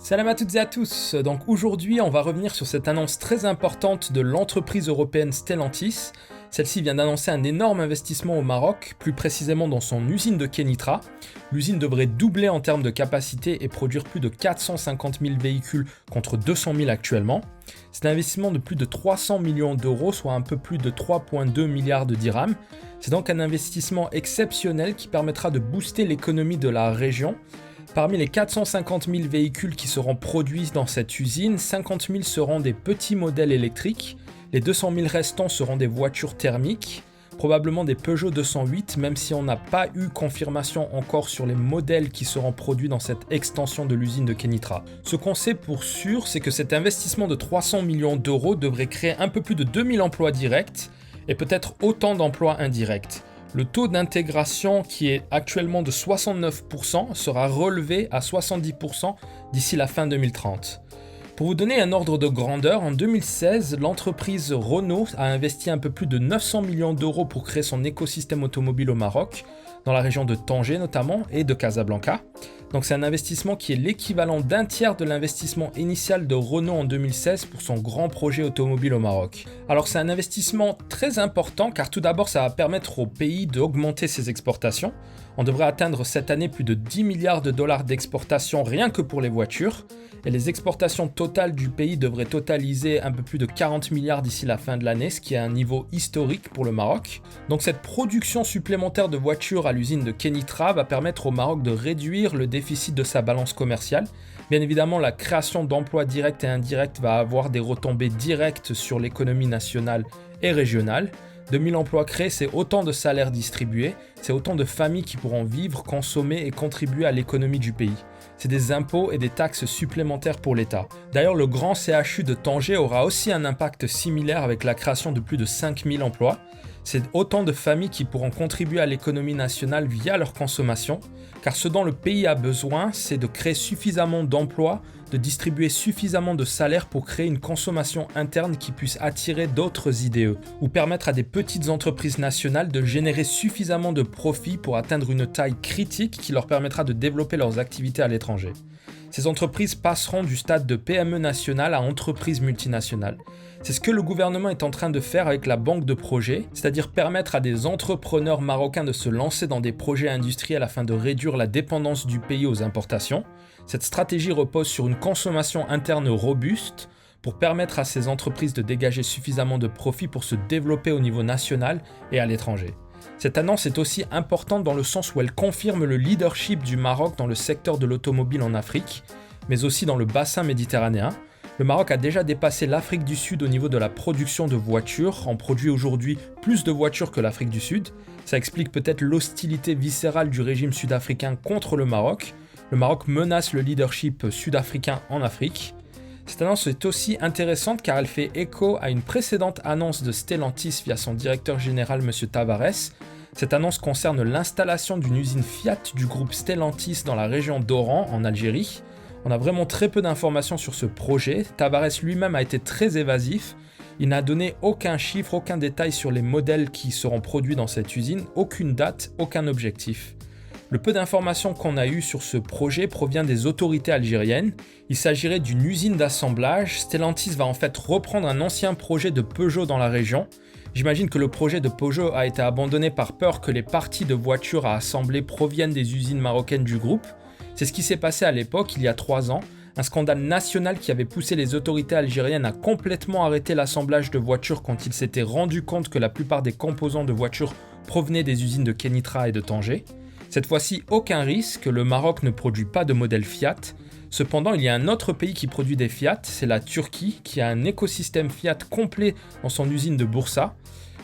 Salam à toutes et à tous. Donc aujourd'hui, on va revenir sur cette annonce très importante de l'entreprise européenne Stellantis. Celle-ci vient d'annoncer un énorme investissement au Maroc, plus précisément dans son usine de Kenitra. L'usine devrait doubler en termes de capacité et produire plus de 450 000 véhicules contre 200 000 actuellement. C'est un investissement de plus de 300 millions d'euros, soit un peu plus de 3,2 milliards de dirhams. C'est donc un investissement exceptionnel qui permettra de booster l'économie de la région. Parmi les 450 000 véhicules qui seront produits dans cette usine, 50 000 seront des petits modèles électriques, les 200 000 restants seront des voitures thermiques, probablement des Peugeot 208, même si on n'a pas eu confirmation encore sur les modèles qui seront produits dans cette extension de l'usine de Kenitra. Ce qu'on sait pour sûr, c'est que cet investissement de 300 millions d'euros devrait créer un peu plus de 2000 emplois directs et peut-être autant d'emplois indirects. Le taux d'intégration qui est actuellement de 69% sera relevé à 70% d'ici la fin 2030. Pour vous donner un ordre de grandeur, en 2016, l'entreprise Renault a investi un peu plus de 900 millions d'euros pour créer son écosystème automobile au Maroc, dans la région de Tanger notamment et de Casablanca. Donc c'est un investissement qui est l'équivalent d'un tiers de l'investissement initial de Renault en 2016 pour son grand projet automobile au Maroc. Alors c'est un investissement très important car tout d'abord ça va permettre au pays d'augmenter ses exportations. On devrait atteindre cette année plus de 10 milliards de dollars d'exportation rien que pour les voitures. Et les exportations totales du pays devraient totaliser un peu plus de 40 milliards d'ici la fin de l'année, ce qui est un niveau historique pour le Maroc. Donc cette production supplémentaire de voitures à l'usine de Kenitra va permettre au Maroc de réduire le déficit de sa balance commerciale. Bien évidemment, la création d'emplois directs et indirects va avoir des retombées directes sur l'économie nationale et régionale. 2000 emplois créés, c'est autant de salaires distribués, c'est autant de familles qui pourront vivre, consommer et contribuer à l'économie du pays. C'est des impôts et des taxes supplémentaires pour l'État. D'ailleurs, le grand CHU de Tanger aura aussi un impact similaire avec la création de plus de 5000 emplois. C'est autant de familles qui pourront contribuer à l'économie nationale via leur consommation, car ce dont le pays a besoin, c'est de créer suffisamment d'emplois, de distribuer suffisamment de salaires pour créer une consommation interne qui puisse attirer d'autres IDE, ou permettre à des petites entreprises nationales de générer suffisamment de profits pour atteindre une taille critique qui leur permettra de développer leurs activités à l'étranger. Ces entreprises passeront du stade de PME nationale à entreprise multinationale. C'est ce que le gouvernement est en train de faire avec la banque de projets, c'est-à-dire permettre à des entrepreneurs marocains de se lancer dans des projets industriels afin de réduire la dépendance du pays aux importations. Cette stratégie repose sur une consommation interne robuste pour permettre à ces entreprises de dégager suffisamment de profits pour se développer au niveau national et à l'étranger. Cette annonce est aussi importante dans le sens où elle confirme le leadership du Maroc dans le secteur de l'automobile en Afrique, mais aussi dans le bassin méditerranéen. Le Maroc a déjà dépassé l'Afrique du Sud au niveau de la production de voitures. On produit aujourd'hui plus de voitures que l'Afrique du Sud. Ça explique peut-être l'hostilité viscérale du régime sud-africain contre le Maroc. Le Maroc menace le leadership sud-africain en Afrique. Cette annonce est aussi intéressante car elle fait écho à une précédente annonce de Stellantis via son directeur général M. Tavares. Cette annonce concerne l'installation d'une usine Fiat du groupe Stellantis dans la région d'Oran, en Algérie. On a vraiment très peu d'informations sur ce projet. Tavares lui-même a été très évasif. Il n'a donné aucun chiffre, aucun détail sur les modèles qui seront produits dans cette usine, aucune date, aucun objectif. Le peu d'informations qu'on a eues sur ce projet provient des autorités algériennes. Il s'agirait d'une usine d'assemblage. Stellantis va en fait reprendre un ancien projet de Peugeot dans la région. J'imagine que le projet de Peugeot a été abandonné par peur que les parties de voitures à assembler proviennent des usines marocaines du groupe. C'est ce qui s'est passé à l'époque, il y a 3 ans. Un scandale national qui avait poussé les autorités algériennes à complètement arrêter l'assemblage de voitures quand ils s'étaient rendus compte que la plupart des composants de voitures provenaient des usines de Kenitra et de Tanger. Cette fois-ci, aucun risque, le Maroc ne produit pas de modèle Fiat. Cependant, il y a un autre pays qui produit des Fiat, c'est la Turquie, qui a un écosystème Fiat complet dans son usine de Bursa.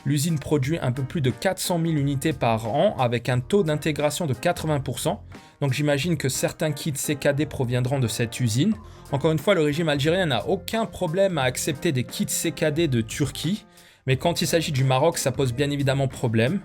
L'usine produit un peu plus de 400 000 unités par an avec un taux d'intégration de 80%. Donc j'imagine que certains kits CKD proviendront de cette usine. Encore une fois, le régime algérien n'a aucun problème à accepter des kits CKD de Turquie. Mais quand il s'agit du Maroc, ça pose bien évidemment problème.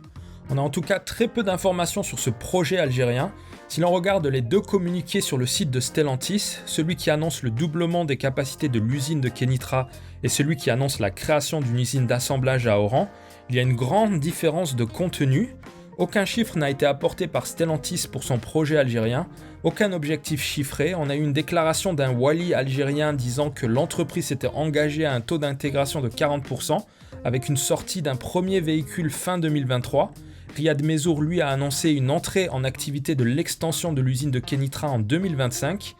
On a en tout cas très peu d'informations sur ce projet algérien. Si l'on regarde les 2 communiqués sur le site de Stellantis, celui qui annonce le doublement des capacités de l'usine de Kenitra et celui qui annonce la création d'une usine d'assemblage à Oran, il y a une grande différence de contenu. Aucun chiffre n'a été apporté par Stellantis pour son projet algérien, aucun objectif chiffré. On a eu une déclaration d'un wali algérien disant que l'entreprise s'était engagée à un taux d'intégration de 40%, avec une sortie d'un premier véhicule fin 2023. Riyad Messour, lui, a annoncé une entrée en activité de l'extension de l'usine de Kenitra en 2025.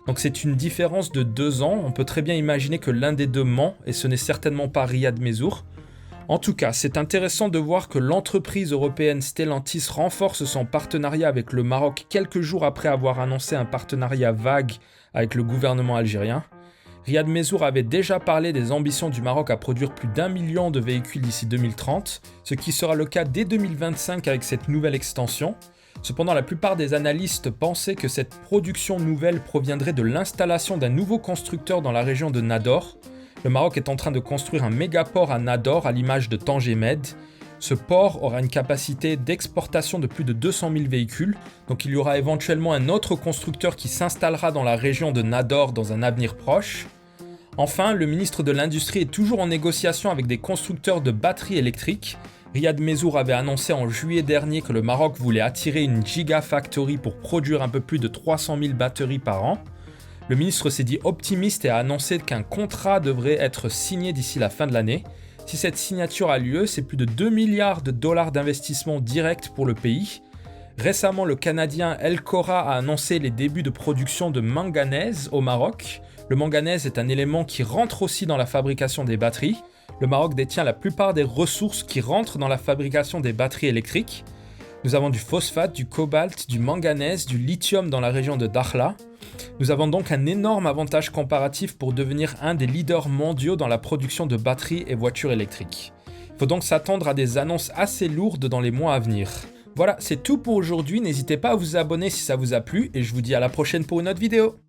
Donc c'est une différence de 2 ans. On peut très bien imaginer que l'un des deux ment, et ce n'est certainement pas Riyad Messour. En tout cas, c'est intéressant de voir que l'entreprise européenne Stellantis renforce son partenariat avec le Maroc quelques jours après avoir annoncé un partenariat vague avec le gouvernement algérien. Riyad Messour avait déjà parlé des ambitions du Maroc à produire plus d'1 million de véhicules d'ici 2030, ce qui sera le cas dès 2025 avec cette nouvelle extension. Cependant, la plupart des analystes pensaient que cette production nouvelle proviendrait de l'installation d'un nouveau constructeur dans la région de Nador. Le Maroc est en train de construire un mégaport à Nador à l'image de Tanger Med. Ce port aura une capacité d'exportation de plus de 200 000 véhicules, donc il y aura éventuellement un autre constructeur qui s'installera dans la région de Nador dans un avenir proche. Enfin, le ministre de l'Industrie est toujours en négociation avec des constructeurs de batteries électriques. Riyad Messour avait annoncé en juillet dernier que le Maroc voulait attirer une gigafactory pour produire un peu plus de 300 000 batteries par an. Le ministre s'est dit optimiste et a annoncé qu'un contrat devrait être signé d'ici la fin de l'année. Si cette signature a lieu, c'est plus de 2 milliards de dollars d'investissement direct pour le pays. Récemment, le Canadien Elcora a annoncé les débuts de production de manganèse au Maroc. Le manganèse est un élément qui rentre aussi dans la fabrication des batteries. Le Maroc détient la plupart des ressources qui rentrent dans la fabrication des batteries électriques. Nous avons du phosphate, du cobalt, du manganèse, du lithium dans la région de Dakhla. Nous avons donc un énorme avantage comparatif pour devenir un des leaders mondiaux dans la production de batteries et voitures électriques. Il faut donc s'attendre à des annonces assez lourdes dans les mois à venir. Voilà, c'est tout pour aujourd'hui. N'hésitez pas à vous abonner si ça vous a plu et je vous dis à la prochaine pour une autre vidéo.